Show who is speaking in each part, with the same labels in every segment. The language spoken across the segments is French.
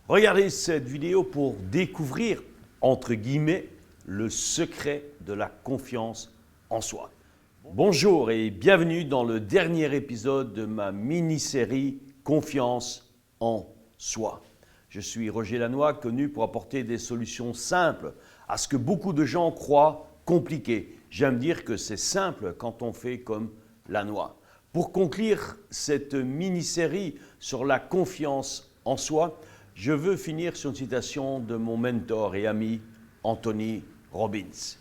Speaker 1: Regardez cette vidéo pour découvrir, entre guillemets, le secret de la confiance en soi. Bonjour et bienvenue dans le dernier épisode de ma mini-série Confiance en soi. Je suis Roger Lannoy, connu pour apporter des solutions simples à ce que beaucoup de gens croient compliqué. J'aime dire que c'est simple quand on fait comme Lannoy. Pour conclure cette mini-série sur la confiance en soi, je veux finir sur une citation de mon mentor et ami Anthony Robbins.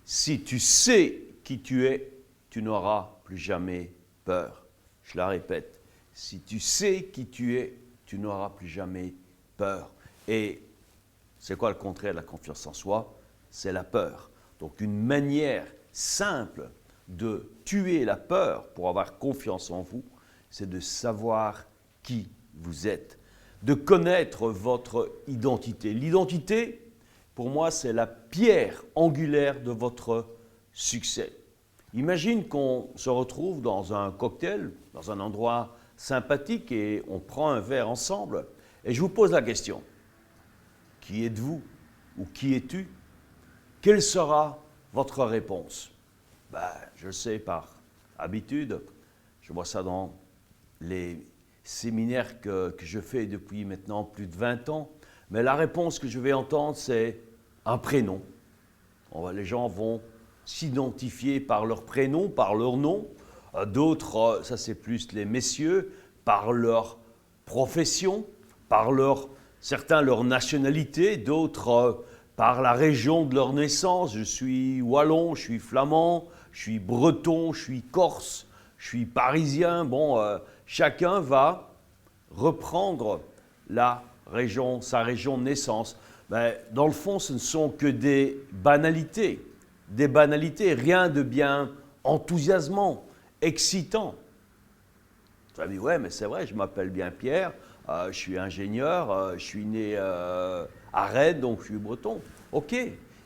Speaker 1: Si tu sais qui tu es, tu n'auras plus jamais peur. Je la répète, si tu sais qui tu es, tu n'auras plus jamais peur. Et c'est quoi le contraire de la confiance en soi? C'est la peur. Donc une manière simple de tuer la peur pour avoir confiance en vous, c'est de savoir qui vous êtes, de connaître votre identité. L'identité, pour moi, c'est la pierre angulaire de votre succès. Imagine qu'on se retrouve dans un cocktail, dans un endroit sympathique et on prend un verre ensemble et je vous pose la question. Qui êtes-vous ou qui es-tu? Quelle sera votre réponse? Je le sais par habitude, je vois ça dans les séminaires que je fais depuis maintenant plus de 20 ans, mais la réponse que je vais entendre, c'est un prénom. Les gens vont s'identifier par leur prénom, par leur nom. D'autres, ça c'est plus les messieurs, par leur profession, certains leur nationalité, d'autres par la région de leur naissance. Je suis wallon, je suis flamand, je suis breton, je suis corse, je suis parisien. Chacun va reprendre sa région de naissance. Dans le fond, ce ne sont que des banalités, rien de bien enthousiasmant, excitant. Tu vas me dire, ouais, mais c'est vrai, je m'appelle bien Pierre, je suis ingénieur, je suis né à Rennes, donc je suis breton. Ok,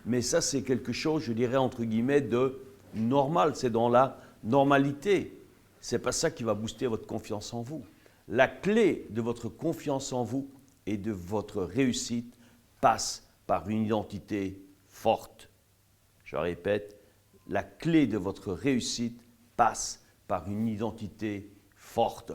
Speaker 1: mais ça c'est quelque chose, je dirais entre guillemets, de normal, c'est dans la normalité. C'est pas ça qui va booster votre confiance en vous. La clé de votre confiance en vous et de votre réussite passe par une identité forte. Je répète, la clé de votre réussite passe par une identité forte.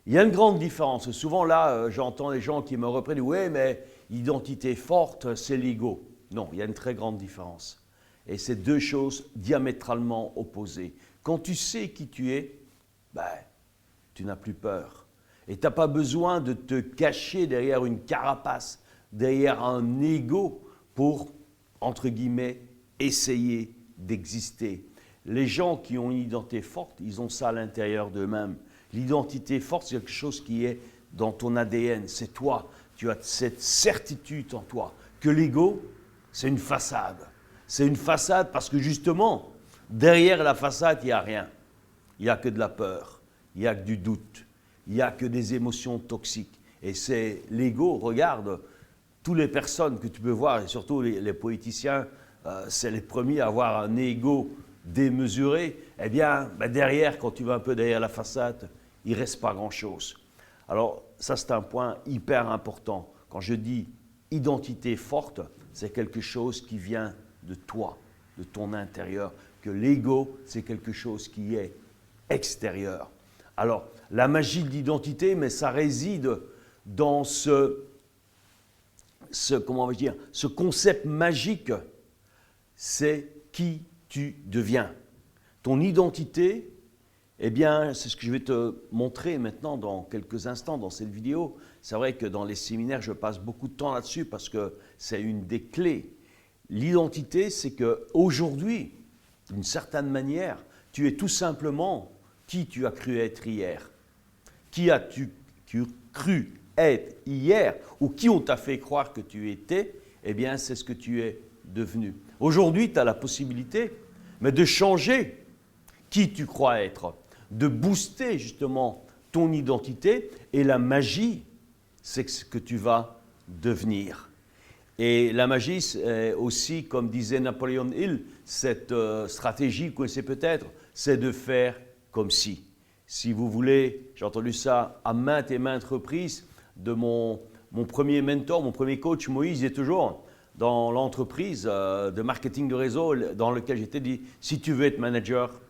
Speaker 1: Il y a une grande différence. Souvent là, j'entends les gens qui me reprennent, oui, mais identité forte, c'est l'ego. Non, il y a une très grande différence. Et c'est deux choses diamétralement opposées. Quand tu sais qui tu es, tu n'as plus peur. Et tu n'as pas besoin de te cacher derrière une carapace, derrière un ego pour, entre guillemets, essayer d'exister. Les gens qui ont une identité forte, ils ont ça à l'intérieur d'eux-mêmes. L'identité forte, c'est quelque chose qui est dans ton ADN, c'est toi. Tu as cette certitude en toi que l'ego, c'est une façade. C'est une façade parce que justement, derrière la façade, il n'y a rien. Il n'y a que de la peur, il n'y a que du doute, il n'y a que des émotions toxiques. Et c'est l'ego, regarde, toutes les personnes que tu peux voir, et surtout les politiciens, c'est les premiers à avoir un ego démesuré. Eh bien, derrière, quand tu vas un peu derrière la façade, il ne reste pas grand-chose. Alors, ça c'est un point hyper important. Quand je dis identité forte, c'est quelque chose qui vient de toi, de ton intérieur. Que l'ego, c'est quelque chose qui est extérieur. Alors, la magie de l'identité, mais ça réside dans ce concept magique, c'est qui tu deviens. Ton identité, eh bien, c'est ce que je vais te montrer maintenant dans quelques instants dans cette vidéo. C'est vrai que dans les séminaires, je passe beaucoup de temps là-dessus parce que c'est une des clés. L'identité, c'est qu'aujourd'hui, d'une certaine manière, tu es tout simplement qui tu as cru être hier. Qui as-tu cru être hier ou qui on t'a fait croire que tu étais, eh bien, c'est ce que tu es devenu. Aujourd'hui, tu as la possibilité, mais de changer qui tu crois être, de booster justement ton identité et la magie, c'est ce que tu vas devenir. Et la magie, c'est aussi, comme disait Napoléon Hill, cette stratégie, vous connaissez peut-être, c'est de faire comme si. Si vous voulez, j'ai entendu ça à maintes et maintes reprises de mon mon premier mentor, mon premier coach, Moïse, est toujours dans l'entreprise de marketing de réseau dans lequel j'étais dit, si tu veux être manager,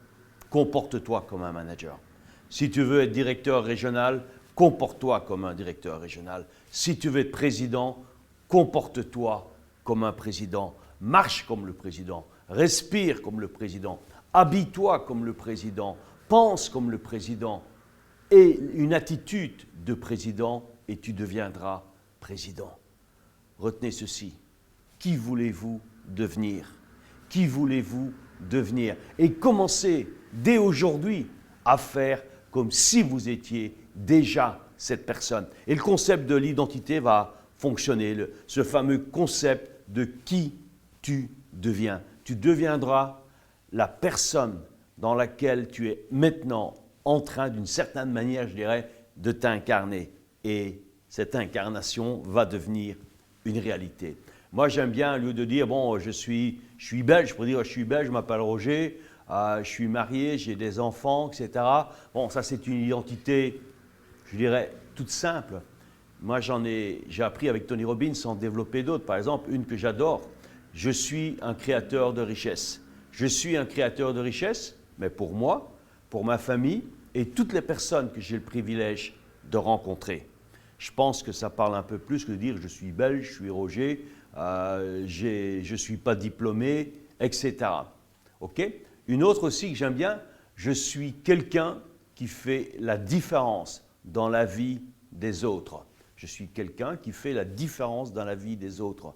Speaker 1: comporte-toi comme un manager. Si tu veux être directeur régional, comporte-toi comme un directeur régional. Si tu veux être président, comporte-toi comme un président. Marche comme le président. Respire comme le président. Habille-toi comme le président. Pense comme le président. Et une attitude de président et tu deviendras président. Retenez ceci. Qui voulez-vous devenir? Qui voulez-vous devenir? Et commencez dès aujourd'hui à faire comme si vous étiez déjà cette personne. Et le concept de l'identité va fonctionner, ce fameux concept de qui tu deviens. Tu deviendras la personne dans laquelle tu es maintenant en train, d'une certaine manière, je dirais, de t'incarner. Et cette incarnation va devenir une réalité. Moi, j'aime bien, au lieu de dire, bon, je suis belge, je pourrais dire, je suis belge, je m'appelle Roger, je suis marié, j'ai des enfants, etc. Bon, ça, c'est une identité, je dirais, toute simple. Moi, j'ai appris avec Tony Robbins à en développer d'autres. Par exemple, une que j'adore, je suis un créateur de richesse. Je suis un créateur de richesse, mais pour moi, pour ma famille et toutes les personnes que j'ai le privilège de rencontrer. Je pense que ça parle un peu plus que de dire je suis belge, je suis Roger, je ne suis pas diplômé, etc. OK? Une autre aussi que j'aime bien, je suis quelqu'un qui fait la différence dans la vie des autres. Je suis quelqu'un qui fait la différence dans la vie des autres.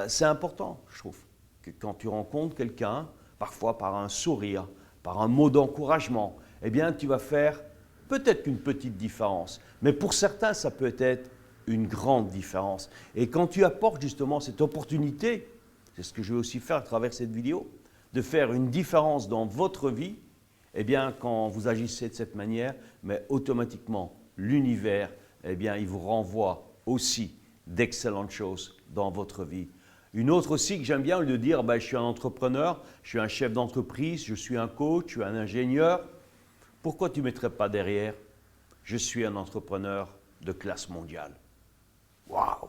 Speaker 1: C'est important, je trouve, que quand tu rencontres quelqu'un, parfois par un sourire, par un mot d'encouragement, eh bien, tu vas faire peut-être une petite différence. Mais pour certains, ça peut être une grande différence. Et quand tu apportes justement cette opportunité, c'est ce que je vais aussi faire à travers cette vidéo, de faire une différence dans votre vie, eh bien, quand vous agissez de cette manière, mais automatiquement, l'univers, eh bien, il vous renvoie aussi d'excellentes choses dans votre vie. Une autre aussi que j'aime bien, au lieu de dire je suis un entrepreneur, je suis un chef d'entreprise, je suis un coach, je suis un ingénieur. Pourquoi tu ne mettrais pas derrière je suis un entrepreneur de classe mondiale? Waouh!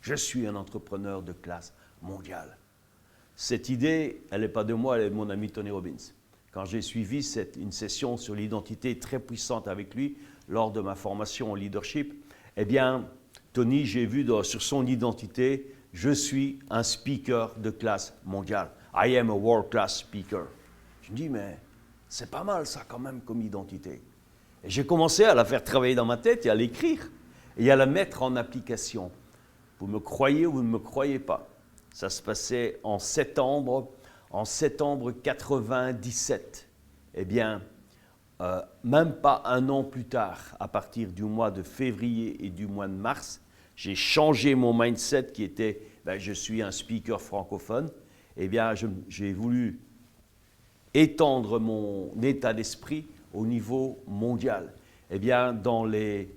Speaker 1: Je suis un entrepreneur de classe mondiale. Cette idée, elle n'est pas de moi, elle est de mon ami Tony Robbins. Quand j'ai suivi une session sur l'identité très puissante avec lui lors de ma formation en leadership, eh bien, Tony, j'ai vu sur son identité, je suis un speaker de classe mondiale. I am a world class speaker. Je me dis, mais c'est pas mal ça quand même comme identité. Et j'ai commencé à la faire travailler dans ma tête et à l'écrire et à la mettre en application. Vous me croyez ou vous ne me croyez pas. Ça se passait en septembre 97. Eh bien, même pas un an plus tard, à partir du mois de février et du mois de mars, j'ai changé mon mindset qui était je suis un speaker francophone. Eh bien, j'ai voulu étendre mon état d'esprit au niveau mondial. Eh bien, dans les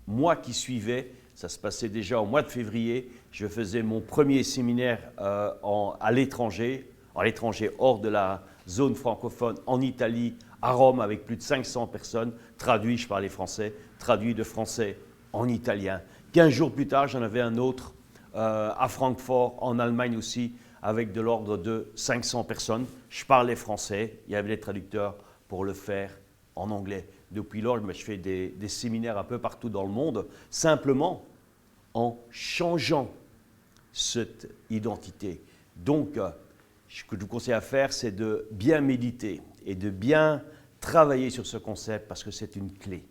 Speaker 1: mois qui suivaient, ça se passait déjà au mois de février, je faisais mon premier séminaire à l'étranger, hors de la zone francophone, en Italie, à Rome, avec plus de 500 personnes, traduit, je parlais français, traduit de français en italien. 15 jours plus tard, j'en avais un autre à Francfort, en Allemagne aussi, avec de l'ordre de 500 personnes. Je parlais français, il y avait des traducteurs pour le faire en anglais. Depuis lors, je fais des séminaires un peu partout dans le monde, simplement en changeant cette identité. Donc, ce que je vous conseille à faire, c'est de bien méditer et de bien travailler sur ce concept parce que c'est une clé.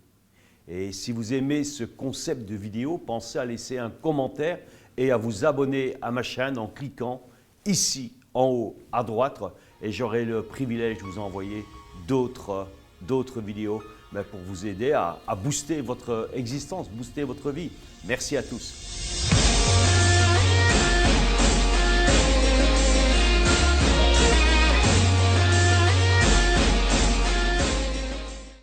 Speaker 1: Et si vous aimez ce concept de vidéo, pensez à laisser un commentaire et à vous abonner à ma chaîne en cliquant ici en haut à droite et j'aurai le privilège de vous envoyer d'autres vidéos pour vous aider à booster votre existence, booster votre vie. Merci à tous.